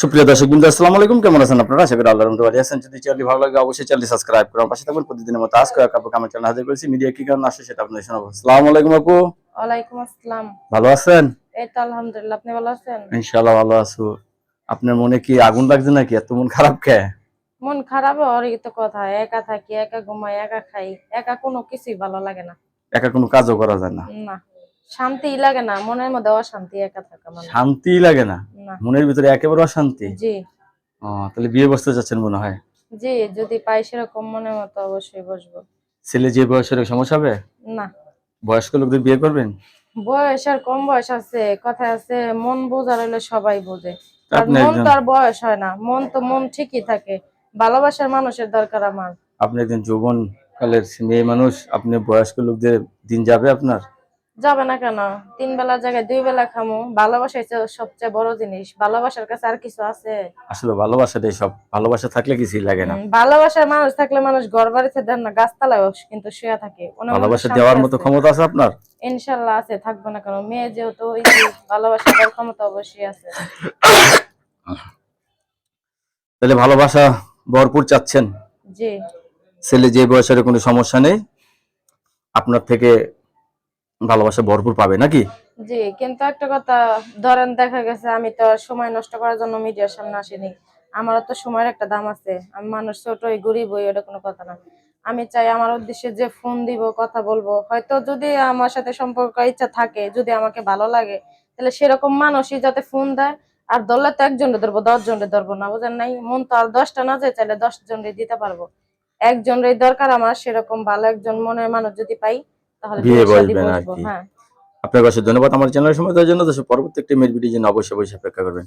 সুপ্রিয় দর্শকবৃন্দ, আসসালামু আলাইকুম। কেমন আছেন আপনারা? আশা করি আল্লাহর রহমতে ভালো আছেন। যদি চ্যানেলটি ভালো লাগে অবশ্যই চ্যানেলটি সাবস্ক্রাইব করুন, পাশে থাকুন। প্রতিদিনের মতো আজকে এক আপু আমার চ্যানেল হাজির করেছি। মিডিয়া কি কারণে আসে সেটা আপনাদের শোনাবো। আসসালামু আলাইকুম আপু। ওয়ালাইকুম আসসালাম। ভালো আছেন? এই তো আলহামদুলিল্লাহ, আপনি ভালো আছেন? ইনশাআল্লাহ ভালো আছো। আপনার মনে কি আগুন লাগছে নাকি? এত মন খারাপ কে? মন খারাপ হওয়ার তো কথা, একা থাকি, একা ঘুমাই, একা খাই, একা কোনো কিছুই ভালো লাগে না। একা কোনো কাজও করা যায় না? না, শান্তিই লাগে না, মনের মধ্যে অশান্তি একা থাকা মানে। শান্তিই লাগে না? না। মনের ভিতরে একেবারে অশান্তি? জি। তাহলে বিয়ে বসতে যাচ্ছেন মনে হয়। জি, যদি পাই সেরকম মনের মতো অবশ্যই বসবো। ছেলে যে বয়সের সমস্যা হবে? না, বয়স্ক লোকদের বিয়ে করবেন? বয়স আর কম বয়স আছে, কথা আছে, মন বোঝার হলে সবাই বোঝে। আর আপনি মন একজন তো আর বয়স হয় না, মন তো মন ঠিকই থাকে। ভালোবাসার মানুষের দরকার আমার। আপনি একজন যৌবন কালের মেয়ে মানুষ, আপনি বয়স্ক লোকদের দিন যাবে আপনার? যাবে না কেন? ৩ বেলার জায়গায় ২ বেলা খামু। ভালোবাসাই তো সবচেয়ে বড় জিনিস। ভালোবাসার কাছে আর কিছু আছে? আসলে ভালোবাসাটাই সব। ভালোবাসা থাকলে কিছুই লাগে না। ভালোবাসার মানুষ থাকলে মানুষ ঘরবাড়িতে দেন না, গাছতলায়ও কিন্তু শুয়ে থাকে। মনে মনে ভালোবাসা শান্তি দেওয়ার মতো আছে। ক্ষমতা আছে আপনার? ইনশাআল্লাহ আছে, থাকবে না কেন? মেয়ে যেহেতু হইছি, ভালোবাসা দেওয়ার ক্ষমতা অবশ্যই আছে। তাহলে ভালোবাসা ভরপুর চাচ্ছেন? জি। ছেলে যে বয়সের কোনো সমস্যা নেই, আপনার থেকে ভালোবাসা ভরপুর পাবে নাকি? জি, কিন্তু একটা কথা, ধরেন দেখা গেছে আমি তো আর সময় নষ্ট করার জন্য মিডিয়ার সামনে আসিনি। আমারও তো সময়ের একটা দাম আছে। আমি মানুষ ছোটই, গরিবই, এটা কোনো কথা না। আমি চাই আমার উদ্দেশ্যে যে ফোন দিব, কথা বলবো। হয়তো যদি আমার সাথে সম্পর্ক ইচ্ছা থাকে, যদি আমাকে ভালো লাগে, তাহলে সেরকম মানুষই যাতে ফোন দেয়। আর ধরলে তো একজনকে ধরবো, ১০ জনকে ধরবো না, বুঝেন নাই? মন তো আর ১০টা না যায়, চাইলে ১০ জনকে দিতে পারবো। একজনেরই দরকার আমার, সেরকম ভালো একজন মনের মানুষ যদি পাই, তাহলে বিয়ে বিয়ে শাদী বসবেন আর বসবো। কি? হ্যাঁ। আপনার কাছে ধন্যবাদ আমার চ্যানেলের সময় দেওয়ার জন্য। পরবর্তী একটি মেল ভিডিও জন্য অবশ্যই অপেক্ষা করবেন।